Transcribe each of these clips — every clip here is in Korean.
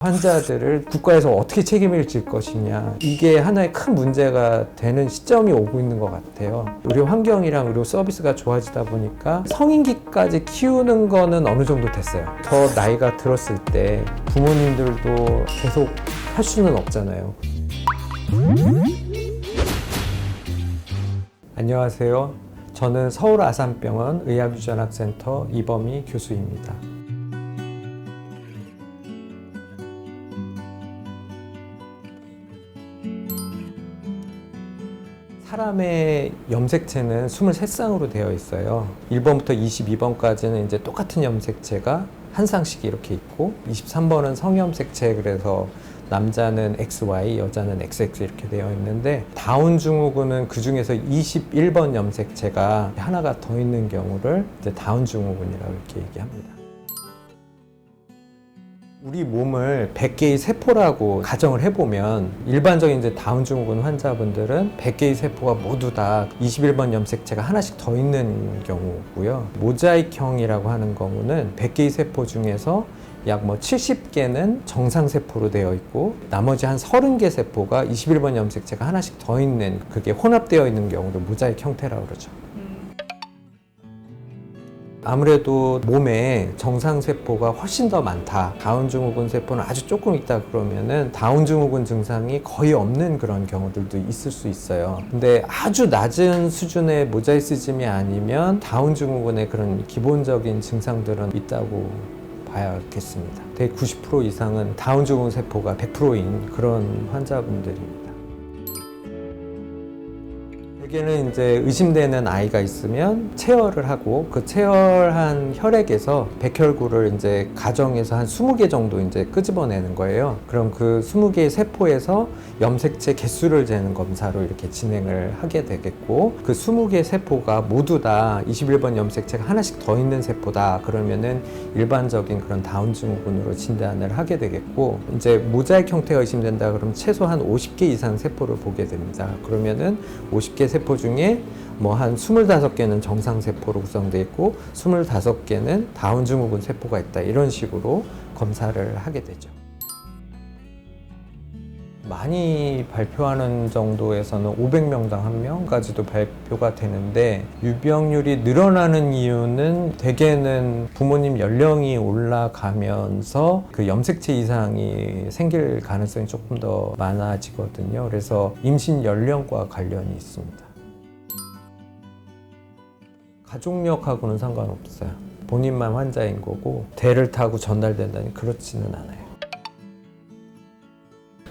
환자들을 국가에서 어떻게 책임을 질 것이냐, 이게 하나의 큰 문제가 되는 시점이 오고 있는 것 같아요. 의료 환경이랑 의료 서비스가 좋아지다 보니까 성인기까지 키우는 거는 어느 정도 됐어요. 더 나이가 들었을 때 부모님들도 계속 할 수는 없잖아요. 안녕하세요. 저는 서울 아산병원 의학유전학센터 이범희 교수입니다. 사람의 염색체는 23쌍으로 되어 있어요. 1번부터 22번까지는 이제 똑같은 염색체가 한 쌍씩 이렇게 있고, 23번은 성염색체, 그래서 남자는 XY, 여자는 XX 이렇게 되어 있는데, 다운 증후군은 그 중에서 21번 염색체가 하나가 더 있는 경우를 이제 다운 증후군이라고 이렇게 얘기합니다. 우리 몸을 100개의 세포라고 가정을 해보면, 일반적인 이제 다운 증후군 환자분들은 100개의 세포가 모두 다 21번 염색체가 하나씩 더 있는 경우고요. 모자익형이라고 하는 경우는 100개의 세포 중에서 약 70개는 정상세포로 되어 있고, 나머지 한 30개 세포가 21번 염색체가 하나씩 더 있는, 그게 혼합되어 있는 경우를 모자익 형태라고 그러죠. 아무래도 몸에 정상세포가 훨씬 더 많다, 다운증후군 세포는 아주 조금 있다 그러면은 다운증후군 증상이 거의 없는 그런 경우들도 있을 수 있어요. 근데 아주 낮은 수준의 모자이시즘이 아니면 다운증후군의 그런 기본적인 증상들은 있다고 봐야겠습니다. 대개 90% 이상은 다운증후군 세포가 100%인 그런 환자분들입니다. 대개는 이제 의심되는 아이가 있으면 체열을 하고, 그 체열한 혈액에서 백혈구를 이제 가정에서 한 20개 정도 이제 끄집어내는 거예요. 그럼 그 20개의 세포에서 염색체 개수를 재는 검사로 이렇게 진행을 하게 되겠고, 그 20개의 세포가 모두 다 21번 염색체가 하나씩 더 있는 세포다 그러면은 일반적인 그런 다운 증후군으로 진단을 하게 되겠고, 이제 모자익 형태가 의심된다 그러면 최소한 50개 이상 세포를 보게 됩니다. 그러면은 50개 세포 중에 한 25개는 정상세포로 구성되어 있고 25개는 다운증후군 세포가 있다, 이런 식으로 검사를 하게 되죠. 많이 발표하는 정도에서는 500명당 1명까지도 발표가 되는데, 유병률이 늘어나는 이유는 대개는 부모님 연령이 올라가면서 그 염색체 이상이 생길 가능성이 조금 더 많아지거든요. 그래서 임신 연령과 관련이 있습니다. 가족력하고는 상관없어요. 본인만 환자인 거고, 대를 타고 전달된다니 그렇지는 않아요.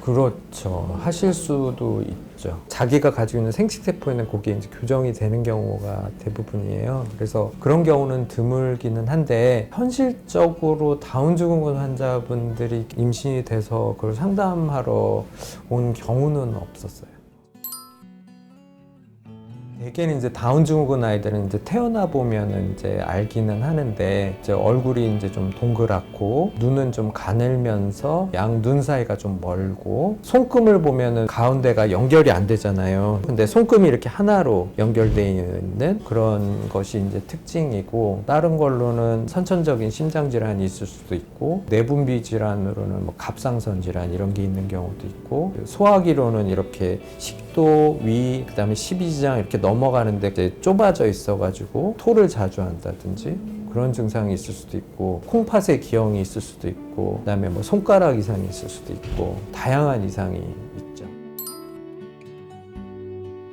그렇죠. 하실 수도 있죠. 자기가 가지고 있는 생식세포에는 그게 이제 교정이 되는 경우가 대부분이에요. 그래서 그런 경우는 드물기는 한데, 현실적으로 다운증후군 환자분들이 임신이 돼서 그걸 상담하러 온 경우는 없었어요. 대개는 이제 다운증후군 아이들은 이제 태어나 보면은 이제 알기는 하는데, 이제 얼굴이 이제 좀 동그랗고, 눈은 좀 가늘면서 양 눈 사이가 좀 멀고, 손금을 보면은 가운데가 연결이 안 되잖아요. 근데 손금이 이렇게 하나로 연결되어 있는 그런 것이 이제 특징이고, 다른 걸로는 선천적인 심장 질환이 있을 수도 있고, 내분비 질환으로는 갑상선 질환 이런 게 있는 경우도 있고, 소화기로는 이렇게 식도, 위, 그다음에 십이지장 이렇게 넘어가는데 이제 좁아져 있어가지고 토를 자주 한다든지 그런 증상이 있을 수도 있고, 콩팥의 기형이 있을 수도 있고, 그다음에 손가락 이상이 있을 수도 있고, 다양한 이상이 있죠.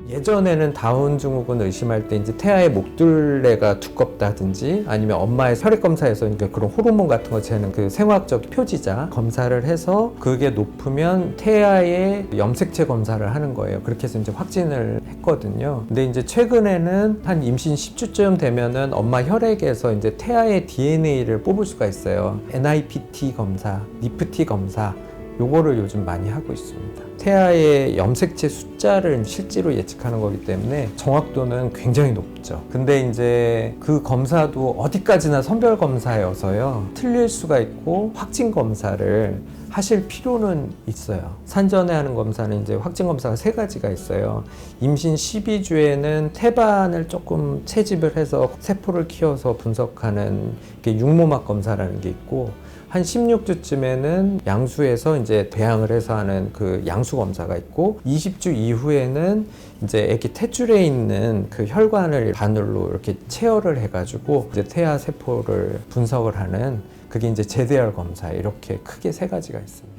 예전에는 다운 증후군을 의심할 때 이제 태아의 목둘레가 두껍다든지, 아니면 엄마의 혈액 검사에서 그런 호르몬 같은 거 재는 그 생화학적 표지자 검사를 해서 그게 높으면 태아의 염색체 검사를 하는 거예요. 그렇게 해서 이제 확진을 했거든요. 근데 이제 최근에는 한 임신 10주쯤 되면은 엄마 혈액에서 이제 태아의 DNA를 뽑을 수가 있어요. NIPT 검사, NIPT 검사, 요거를 요즘 많이 하고 있습니다. 태아의 염색체 숫자를 실제로 예측하는 거기 때문에 정확도는 굉장히 높죠. 근데 이제 그 검사도 어디까지나 선별 검사여서요, 틀릴 수가 있고, 확진 검사를 하실 필요는 있어요. 산전에 하는 검사는 이제 확진 검사가 3가지가 있어요. 임신 12주에는 태반을 조금 채집을 해서 세포를 키워서 분석하는 게 육모막 검사라는 게 있고, 한 16주쯤에는 양수에서 이제 배양을 해서 하는 그 양수 검사가 있고 20주 이후에는 이제 아기 탯줄에 있는 그 혈관을 바늘로 이렇게 체열을 해가지고 이제 태아 세포를 분석을 하는 그게 이제 재대열 검사 이렇게 크게 세 가지가 있습니다.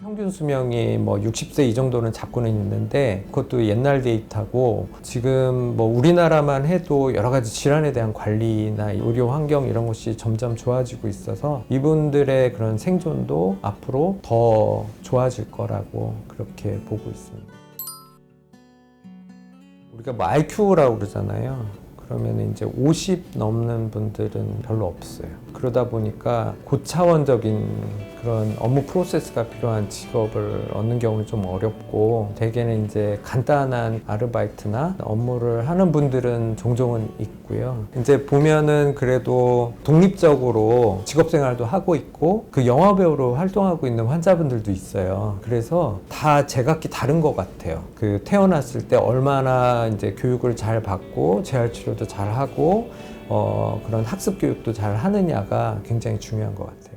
평균 수명이 뭐 60세 이 정도는 잡고는 있는데 그것도 옛날 데이터고 지금 뭐 우리나라만 해도 여러 가지 질환에 대한 관리나 의료 환경 이런 것이 점점 좋아지고 있어서 이분들의 그런 생존도 앞으로 더 좋아질 거라고 그렇게 보고 있습니다. 우리가 뭐 IQ라고 그러잖아요. 그러면 이제 50 넘는 분들은 별로 없어요. 그러다 보니까 고차원적인 그런 업무 프로세스가 필요한 직업을 얻는 경우는 좀 어렵고 대개는 이제 간단한 아르바이트나 업무를 하는 분들은 종종은 있고요. 이제 보면은 그래도 독립적으로 직업 생활도 하고 있고 그 영화배우로 활동하고 있는 환자분들도 있어요. 그래서 다 제각기 다른 것 같아요. 그 태어났을 때 얼마나 이제 교육을 잘 받고 재활 치료도 잘 하고 그런 학습 교육도 잘 하느냐가 굉장히 중요한 것 같아요.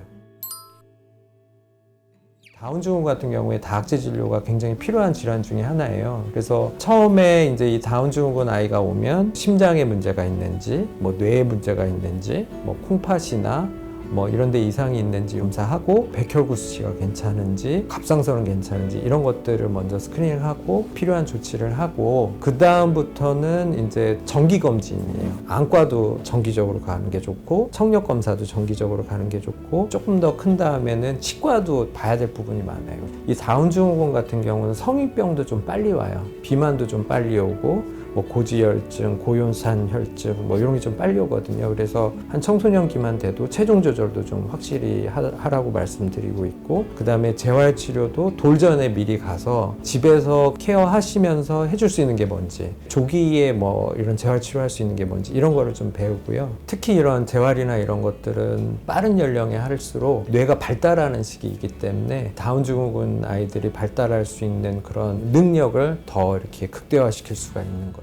다운증후군 같은 경우에 다학제 진료가 굉장히 필요한 질환 중에 하나예요. 그래서 처음에 이제 이 다운증후군 아이가 오면 심장에 문제가 있는지, 뭐 뇌에 문제가 있는지, 뭐 콩팥이나 뭐 이런 데 이상이 있는지 검사하고 백혈구 수치가 괜찮은지 갑상선은 괜찮은지 이런 것들을 먼저 스크린ing하고 필요한 조치를 하고 그 다음부터는 이제 정기 검진이에요. 안과도 정기적으로 가는 게 좋고 청력 검사도 정기적으로 가는 게 좋고 조금 더 큰 다음에는 치과도 봐야 될 부분이 많아요. 이 다운증후군 같은 경우는 성인병도 좀 빨리 와요. 비만도 좀 빨리 오고 뭐 고지혈증, 고연산혈증 뭐 이런 게 좀 빨리 오거든요. 그래서 한 청소년기만 돼도 체중 조절도 좀 확실히 하라고 말씀드리고 있고 그 다음에 재활치료도 돌전에 미리 가서 집에서 케어하시면서 해줄 수 있는 게 뭔지 조기에 뭐 이런 재활치료 할 수 있는 게 뭔지 이런 거를 좀 배우고요. 특히 이런 재활이나 이런 것들은 빠른 연령에 할수록 뇌가 발달하는 시기이기 때문에 다운증후군 아이들이 발달할 수 있는 그런 능력을 더 이렇게 극대화시킬 수가 있는 거죠.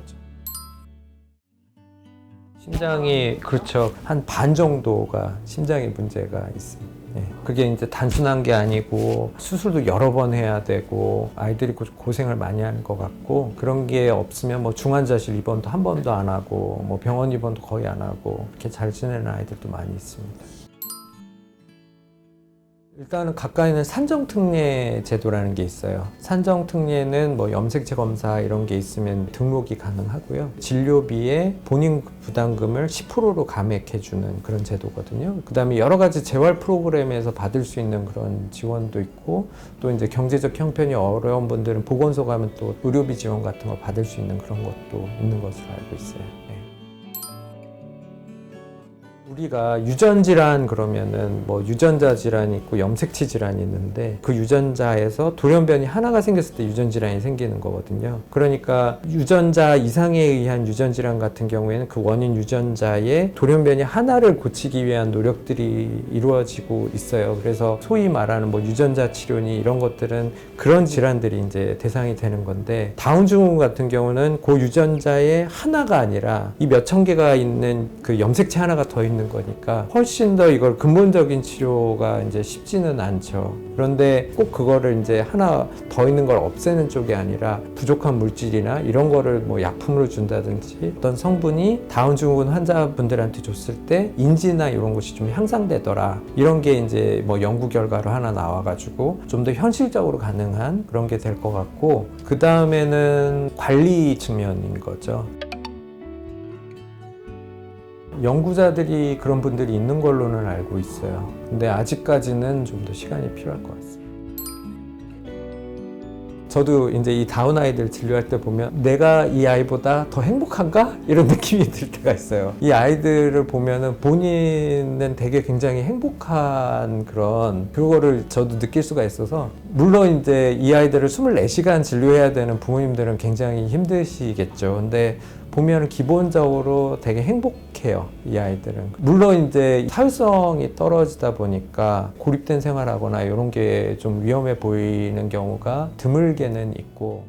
심장이 그렇죠. 한 반 정도가 심장에 문제가 있습니다. 그게 이제 단순한 게 아니고 수술도 여러 번 해야 되고 아이들이 고생을 많이 하는 것 같고 그런 게 없으면 뭐 중환자실 입원도 한 번도 안 하고 뭐 병원 입원도 거의 안 하고 이렇게 잘 지내는 아이들도 많이 있습니다. 일단은 가까이는 산정특례 제도라는 게 있어요. 산정특례는 뭐 염색체 검사 이런 게 있으면 등록이 가능하고요. 진료비에 본인 부담금을 10%로 감액해주는 그런 제도거든요. 그 다음에 여러 가지 재활 프로그램에서 받을 수 있는 그런 지원도 있고 또 이제 경제적 형편이 어려운 분들은 보건소 가면 또 의료비 지원 같은 거 받을 수 있는 그런 것도 있는 것으로 알고 있어요. 우리가 유전질환 그러면은 뭐 유전자 질환이 있고 염색체 질환이 있는데 그 유전자에서 돌연변이 하나가 생겼을 때 유전질환이 생기는 거거든요. 그러니까 유전자 이상에 의한 유전질환 같은 경우에는 그 원인 유전자의 돌연변이 하나를 고치기 위한 노력들이 이루어지고 있어요. 그래서 소위 말하는 뭐 유전자 치료니 이런 것들은 그런 질환들이 이제 대상이 되는 건데 다운증후군 같은 경우는 그 유전자의 하나가 아니라 이 몇천 개가 있는 그 염색체 하나가 더 있는 거니까 훨씬 더 이걸 근본적인 치료가 이제 쉽지는 않죠. 그런데 꼭 그거를 이제 하나 더 있는 걸 없애는 쪽이 아니라 부족한 물질이나 이런 거를 뭐 약품으로 준다든지 어떤 성분이 다운증후군 환자분들한테 줬을 때 인지나 이런 것이 좀 향상되더라. 이런 게 이제 뭐 연구 결과로 하나 나와가지고 좀 더 현실적으로 가능한 그런 게 될 것 같고 그 다음에는 관리 측면인 거죠. 연구자들이 그런 분들이 있는 걸로는 알고 있어요. 근데 아직까지는 좀 더 시간이 필요할 것 같습니다. 저도 이제 이 다운 아이들 진료할 때 보면 내가 이 아이보다 더 행복한가? 이런 느낌이 들 때가 있어요. 이 아이들을 보면은 본인은 되게 굉장히 행복한 그거를 저도 느낄 수가 있어서 물론 이제 이 아이들을 24시간 진료해야 되는 부모님들은 굉장히 힘드시겠죠. 근데 보면 기본적으로 되게 행복해요, 이 아이들은. 물론 이제 사회성이 떨어지다 보니까 고립된 생활하거나 이런 게 좀 위험해 보이는 경우가 드물게는 있고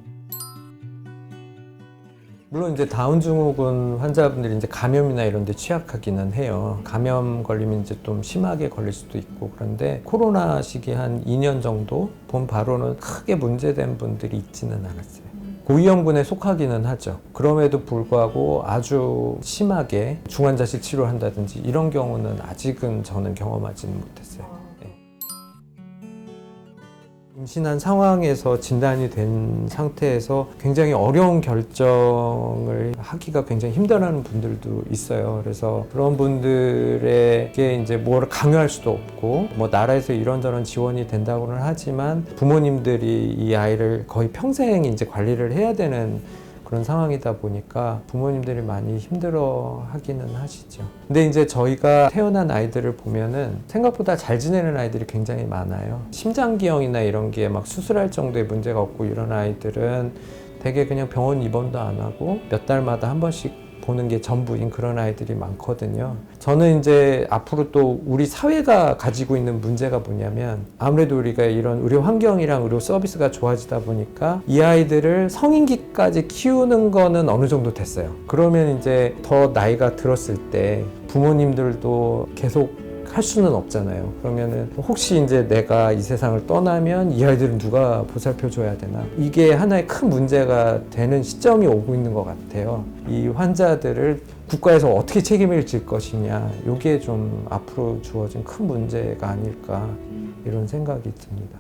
물론 이제 다운 증후군 환자분들이 이제 감염이나 이런 데 취약하기는 해요. 감염 걸리면 이제 좀 심하게 걸릴 수도 있고, 그런데 코로나 시기 한 2년 정도 본 바로는 크게 문제된 분들이 있지는 않았어요. 고위험군에 속하기는 하죠. 그럼에도 불구하고 아주 심하게 중환자실 치료를 한다든지 이런 경우는 아직은 저는 경험하지는 못했어요. 임신한 상황에서 진단이 된 상태에서 굉장히 어려운 결정을 하기가 굉장히 힘들어하는 분들도 있어요. 그래서 그런 분들에게 이제 뭐를 강요할 수도 없고, 뭐 나라에서 이런저런 지원이 된다고는 하지만 부모님들이 이 아이를 거의 평생 이제 관리를 해야 되는 그런 상황이다 보니까 부모님들이 많이 힘들어 하기는 하시죠. 근데 이제 저희가 태어난 아이들을 보면은 생각보다 잘 지내는 아이들이 굉장히 많아요. 심장기형이나 이런 게 막 수술할 정도의 문제가 없고 이런 아이들은 되게 그냥 병원 입원도 안 하고 몇 달마다 한 번씩 보는 게 전부인 그런 아이들이 많거든요. 저는 이제 앞으로 또 우리 사회가 가지고 있는 문제가 뭐냐면, 아무래도 우리가 이런 의료 환경이랑 의료 서비스가 좋아지다 보니까 이 아이들을 성인기까지 키우는 거는 어느 정도 됐어요. 그러면 이제 더 나이가 들었을 때 부모님들도 계속 할 수는 없잖아요. 그러면은 혹시 이제 내가 이 세상을 떠나면 이 아이들은 누가 보살펴 줘야 되나? 이게 하나의 큰 문제가 되는 시점이 오고 있는 것 같아요. 이 환자들을 국가에서 어떻게 책임을 질 것이냐, 이게 좀 앞으로 주어진 큰 문제가 아닐까 이런 생각이 듭니다.